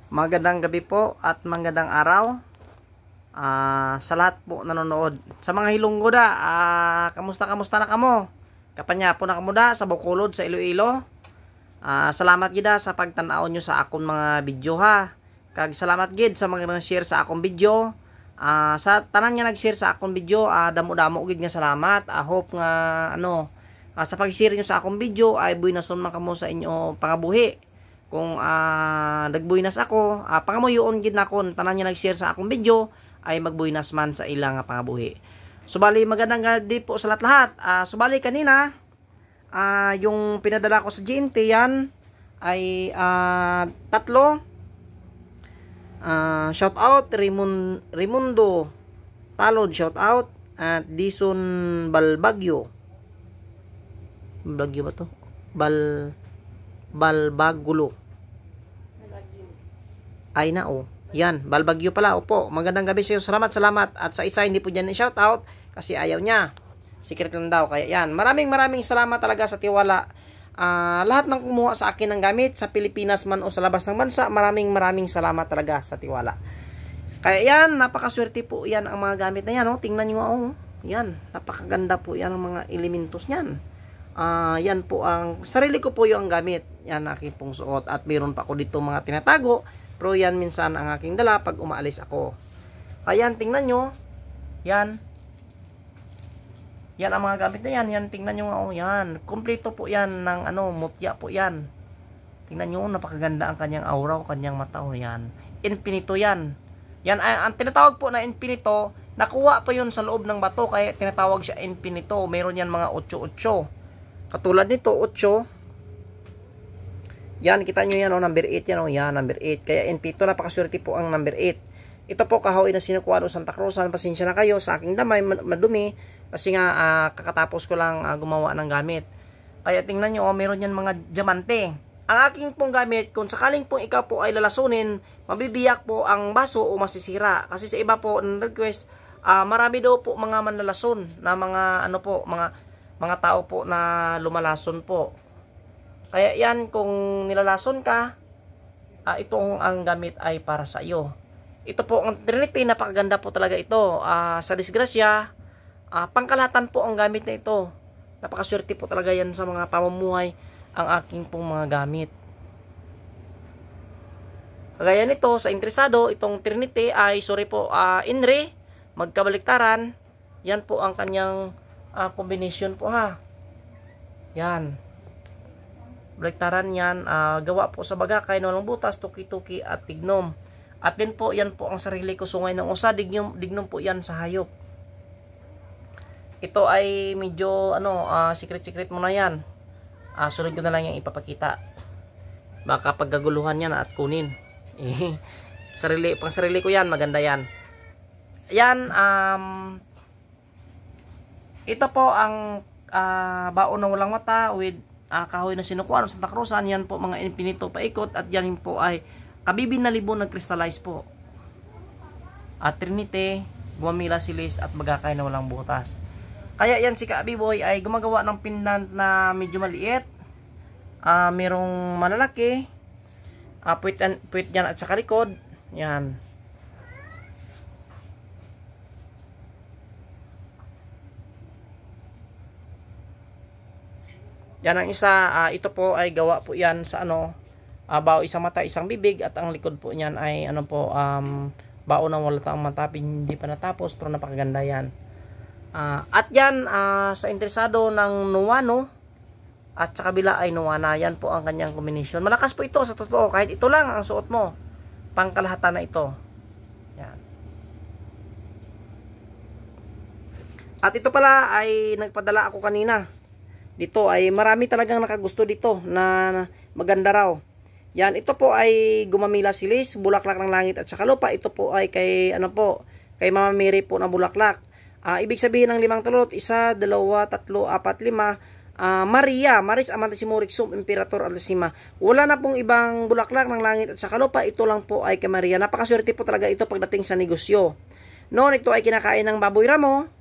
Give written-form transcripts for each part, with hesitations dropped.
Magandang gabi po at magandang araw sa lahat po nanonood. Sa mga hilonggoda, kamusta na kamo? Kapanya po na kamuda sa Bacolod, sa Iloilo. Salamat gida sa pagtanaw nyo sa akong mga video ha. Kag salamat gid sa mga nag-share sa akong video. Sa tanan nga nag-share sa akong video, damo-damo gid nga salamat. Hope nga sa pag-share nyo sa akong video ay buhay na son man kamo sa inyo pangabuhi. Kung nagbuinas ako, pangamuyoon gid nakon tanan niya nag-share sa akong video ay magbuinas man sa ilang pangabuhi. Subali magandang gabi po sa lahat. Subali kanina yung pinadala ko sa GNT yan ay tatlo. Shout out Raimundo Talod, shout out, at Dison Balbagyo. Bagyo ba to? Balbagulo. Ay na Yan, Balbagyo pala. Opo, magandang gabi sa iyo. Salamat. At sa isa hindi po dyan shout out kasi ayaw niya. Secret lang daw. Kaya yan. Maraming salamat talaga sa tiwala. Lahat ng kumuha sa akin ng gamit sa Pilipinas man o sa labas ng bansa, maraming salamat talaga sa tiwala. Kaya yan, napakaswerte po yan ang mga gamit na yan. Tingnan nyo Yan, napakaganda po yan ang mga elementos niyan. Yan po ang sarili ko po yung gamit. Yan aking pong suot. At mayroon pa ako dito mga tinatago. Pero yan minsan ang aking dala pag umaalis ako. Ayan, tingnan nyo. Yan. Yan ang mga gamit na yan. Yan, tingnan nyo yan. Kompleto po yan ng mutya po yan. Tingnan nyo, napakaganda ang kanyang aura, kanyang mata. Yan. Infinito yan. Yan, ang tinatawag po na infinito, nakuha po yun sa loob ng bato. Kaya tinatawag siya infinito. Meron yan mga 8-8. Katulad nito, 8. Yan, kita nyo yan, number 8 yan, yan, number 8. Kaya infinito, napakaswerte po ang number 8. Ito po, kahoy na sinukuha do Santa Cruzan. Pasensya na kayo sa aking damay, madumi. Kasi nga, kakatapos ko lang gumawa ng gamit. Kaya tingnan nyo, meron yan mga diamante. Ang aking pong gamit, kung sakaling pong ikaw po ay lalasunin, mabibiyak po ang baso o masisira. Kasi sa iba po, request, marami daw po mga manlalason na mga, mga tao po na lumalason po. Kaya yan, kung nilalason ka, itong ang gamit ay para sa iyo. Ito po ang Trinity, napakaganda po talaga ito. Sa disgrasya, pangkalahatan po ang gamit na ito. Napakaswerte po talaga yan sa mga pamumuhay ang aking pong mga gamit. Kagaya nito, sa interesado, itong Trinity ay, Inri, magkabaliktaran. Yan po ang kanyang combination po ha. Yan. Baliktaran yan, gawa po sa bagakay, walang butas, tuki-tuki at tignom. At din po, yan po ang sarili ko sungay ng usa, dignom po yan sa hayop. Ito ay medyo, secret muna yan. Sunod ko na lang yung ipapakita. Baka paggaguluhan yan at kunin. Pang sarili ko yan, maganda yan. Yan, ito po ang baon ng walang mata with kahoy na sinukuha ng Santa Cruzan. Yan po mga infinito paikot at yan po ay kabibin na libon nag-crystallize po. At Trinity, gumamila silis at bagakay na walang butas. Kaya yan si Kaabiboy ay gumagawa ng pendant na medyo maliit. Merong malalaki. Puwit yan at saka likod. Yan. Yan ang isa, ito po ay gawa po yan sa bao isang mata, isang bibig, at ang likod po niyan ay bao ng wala tang mata, hindi pa natapos pero napakaganda yan. At yan, sa interesado ng Nuano at sa kabila ay Nuana, yan po ang kanyang combination. Malakas po ito sa totoo, kahit ito lang ang suot mo, pangkalahatan na ito. Yan. At ito pala ay nagpadala ako kanina. Dito ay marami talagang nakagusto dito na maganda raw. Yan, ito po ay gumamila silis, bulaklak ng langit at saka lupa. Ito po ay kay kay Mama Mary po na bulaklak. Ibig sabihin ng 5 tulot, 1, 2, 3, 4, 5. Maria, Maris Amantisimorixum Imperator Alcima. Wala na pong ibang bulaklak ng langit at saka lupa. Ito lang po ay kay Maria. Napakaswerte po talaga ito pagdating sa negosyo. Noon ito ay kinakain ng baboy ramo.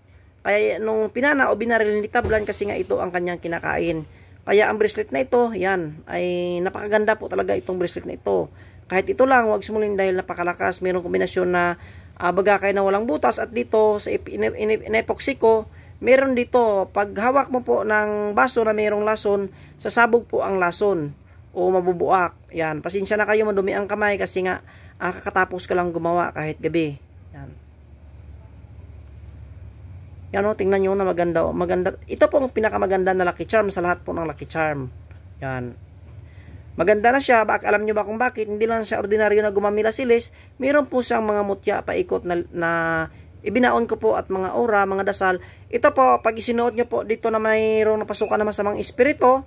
Kaya nung pinana o binaril ni Tablan kasi nga ito ang kanyang kinakain. Kaya ang bracelet na ito, yan, ay napakaganda po talaga itong bracelet na ito. Kahit ito lang, huwag sumulin dahil napakalakas. Mayroong kombinasyon na bagakay na walang butas, at dito sa inepoxy ko, meron dito, pag hawak mo po ng baso na mayroong lason, sasabog po ang lason o mabubuak. Yan, pasensya na kayo, madumi ang kamay kasi nga kakatapos ko lang gumawa kahit gabi. Yan. Yan o, tingnan nyo na maganda. Maganda. Ito po ang pinakamaganda na Lucky Charm sa lahat po ng Lucky Charm. Yan. Maganda na siya. Alam nyo ba kung bakit? Hindi lang siya ordinaryo na gumamila silis. Meron po siyang mga mutya paikot na ibinaon ko po at mga aura, mga dasal. Ito po, pag isinuot nyo po dito na mayroong napasukan naman sa mga espiritu,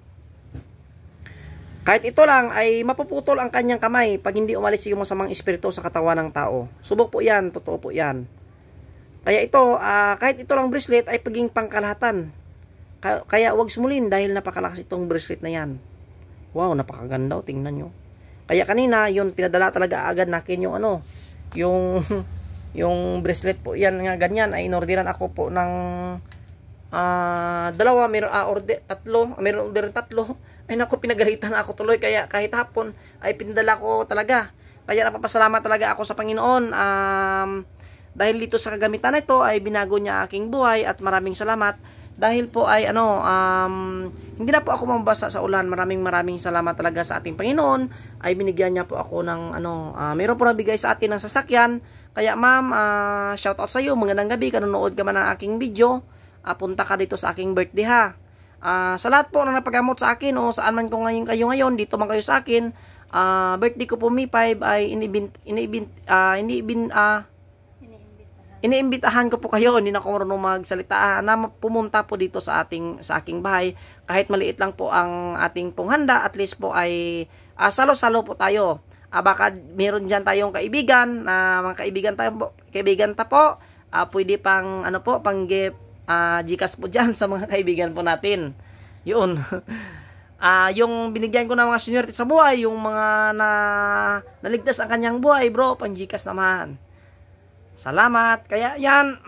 kahit ito lang ay mapuputol ang kanyang kamay pag hindi umalis yung masamang espiritu sa katawan ng tao. Subok po yan, totoo po yan. Kaya ito, kahit ito lang bracelet ay paging pangkalahatan. Kaya huwag sumulin dahil napakalakas itong bracelet na yan. Wow, napakaganda o, tingnan nyo. Kaya kanina, yun, pinadala talaga agad nakin yung yung bracelet po yan nga ganyan ay inorderan ako po ng dalawa, meron order tatlo. Ay naku, pinagalitan ako tuloy, kaya kahit hapon ay pinadala ko talaga. Kaya napapasalamat talaga ako sa Panginoon dahil dito sa kagamitan na ito ay binago niya aking buhay, at maraming salamat dahil po ay hindi na po ako mabasa sa ulan. Maraming salamat talaga sa ating Panginoon, ay binigyan niya po ako ng meron po nabigay sa atin ng sasakyan. Kaya ma'am, shout out sa iyo, magandang gabi, kanonood ka man ng aking video, punta ka dito sa aking birthday ha. Sa lahat po na napagamot sa akin o saan man ko ngayon, dito man kayo sa akin, birthday ko po May 5 ay iniimbitahan ko po kayo, hindi na ako marunong magsalita, na pumunta po dito sa aking bahay. Kahit maliit lang po ang ating pong handa, at least po ay salo-salo po tayo. Baka meron dyan tayong kaibigan, mga kaibigan po, pwede pang pang gift, Gcash po dyan sa mga kaibigan po natin. Yun. Yung binigyan ko ng mga seniority sa buhay, yung mga naligtas ang kanyang buhay, bro, pang Gcash naman. Salamat. Kaya yan,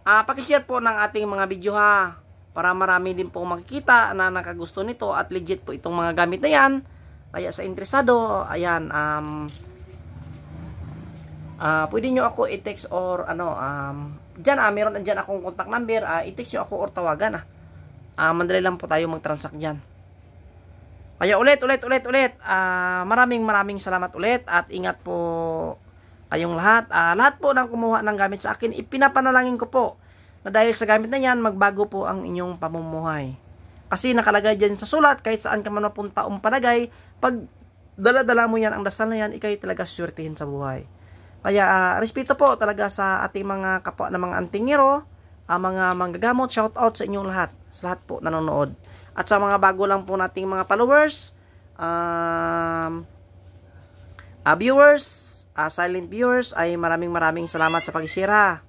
pakishare po ng ating mga video ha, para marami din po makikita na nakagusto nito at legit po itong mga gamit na yan. Kaya sa interesado, ayan, pwede nyo ako i-text or dyan, meron dyan akong contact number, i-text nyo ako or tawagan mandali lang po tayo mag-transact dyan. Kaya ulit, maraming salamat ulit, at ingat po kayong lahat. Lahat po ng kumuha ng gamit sa akin, ipinapanalangin ko po na dahil sa gamit na yan, magbago po ang inyong pamumuhay. Kasi nakalagay dyan sa sulat, kahit saan ka man mapunta palagay, pag dala-dala mo yan, ang dasal na yan, ikay talaga suwertihin sa buhay. Kaya respeto po talaga sa ating mga kapwa na mga antingero, mga manggagamot, shout out sa inyong lahat, sa lahat po nanonood. At sa mga bago lang po nating mga followers, viewers, silent viewers, ay maraming salamat sa pag-share ha.